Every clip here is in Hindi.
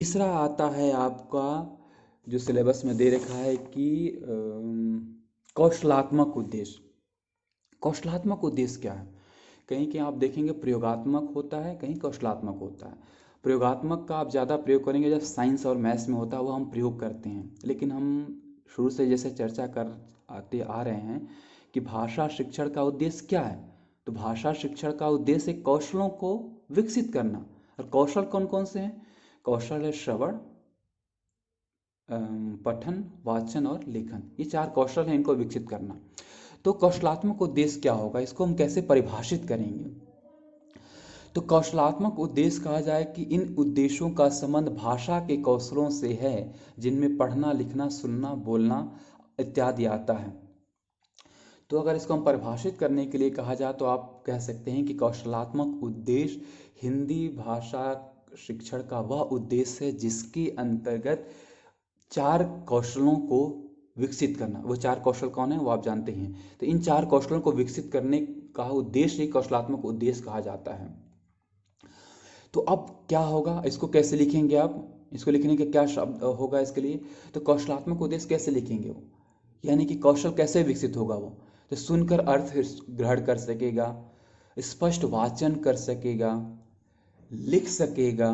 तीसरा आता है आपका जो सिलेबस में दे रखा है कि कौशलात्मक उद्देश्य। कौशलात्मक उद्देश्य क्या है? कहीं कहीं आप देखेंगे प्रयोगात्मक होता है, कहीं कौशलात्मक होता है। प्रयोगात्मक का आप ज़्यादा प्रयोग करेंगे जब साइंस और मैथ्स में होता है, वो हम प्रयोग करते हैं। लेकिन हम शुरू से जैसे चर्चा कर आते आ रहे हैं कि भाषा शिक्षण का उद्देश्य क्या है, तो भाषा शिक्षण का उद्देश्य कौशलों को विकसित करना। और कौशल कौन कौन से हैं? कौशल है श्रवण, पठन, वाचन और लेखन। ये चार कौशल हैं, इनको विकसित करना। तो कौशलात्मक उद्देश्य क्या होगा, इसको हम कैसे परिभाषित करेंगे? तो कौशलात्मक उद्देश्य कहा जाए कि इन उद्देश्यों का संबंध भाषा के कौशलों से है, जिनमें पढ़ना, लिखना, सुनना, बोलना इत्यादि आता है। तो अगर इसको हम परिभाषित करने के लिए कहा जाए तो आप कह सकते हैं कि कौशलात्मक उद्देश्य हिंदी भाषा शिक्षण का वह उद्देश्य है जिसके अंतर्गत चार कौशलों को विकसित करना। वो चार कौशल कौन है वो आप जानते हैं। तो इन चार कौशलों को विकसित करने का उद्देश्य ही कौशलात्मक उद्देश्य कहा जाता है। तो अब क्या होगा, इसको कैसे लिखेंगे आप? इसको लिखने का क्या शब्द होगा इसके लिए? तो कौशलात्मक उद्देश्य कैसे लिखेंगे वो, यानी कि कौशल कैसे विकसित होगा वो? तो सुनकर अर्थ ग्रहण कर सकेगा, स्पष्ट वाचन कर सकेगा, लिख सकेगा,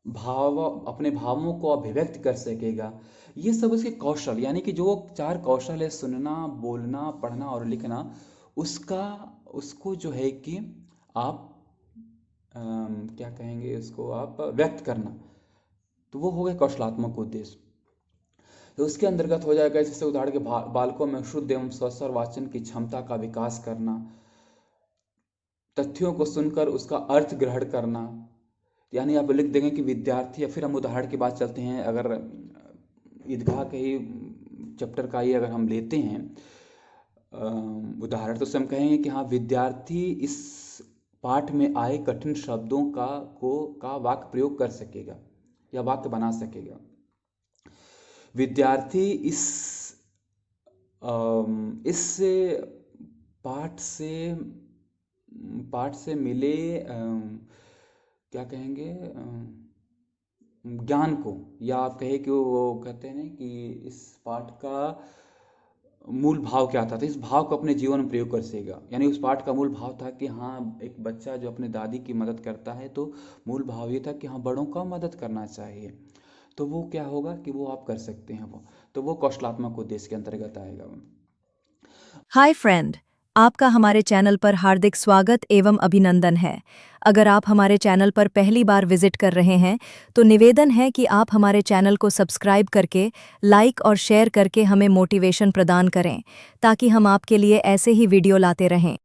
भाव अपने भावों को अभिव्यक्त कर सकेगा। ये सब उसके कौशल, यानी कि जो चार कौशल है सुनना, बोलना, पढ़ना और लिखना, उसका उसको जो है कि आप क्या कहेंगे, इसको आप व्यक्त करना। तो वो हो गया कौशलात्मक उद्देश्य। तो उसके अंतर्गत हो जाएगा जैसे उदाहरण के बालकों में शुद्ध एवं स्वस्थ और वाचन की क्षमता का विकास करना, तथ्यों को सुनकर उसका अर्थ ग्रहण करना। यानी आप लिख देंगे कि विद्यार्थी, या फिर हम उदाहरण की बात चलते हैं, अगर ईदगाह के ही चैप्टर का ही अगर हम लेते हैं उदाहरण, तो उससे हम कहेंगे कि हाँ, विद्यार्थी इस पाठ में आए कठिन शब्दों का वाक्य प्रयोग कर सकेगा या वाक्य बना सकेगा। विद्यार्थी इस पाठ से मिले क्या कहेंगे ज्ञान को, या आप कहे कि वो कहते हैं ना कि इस पाठ का मूल भाव क्या था, तो इस भाव को अपने जीवन में प्रयोग कर सकेगा। यानी उस पाठ का मूल भाव था कि हाँ, एक बच्चा जो अपने दादी की मदद करता है, तो मूल भाव ये था कि हाँ, बड़ों का मदद करना चाहिए। तो वो क्या होगा कि वो आप कर सकते हैं वो, तो वो कौशलात्मक उद्देश्य के अंतर्गत आएगा वो। हाय फ्रेंड, आपका हमारे चैनल पर हार्दिक स्वागत एवं अभिनंदन है। अगर आप हमारे चैनल पर पहली बार विजिट कर रहे हैं तो निवेदन है कि आप हमारे चैनल को सब्सक्राइब करके लाइक और शेयर करके हमें मोटिवेशन प्रदान करें, ताकि हम आपके लिए ऐसे ही वीडियो लाते रहें।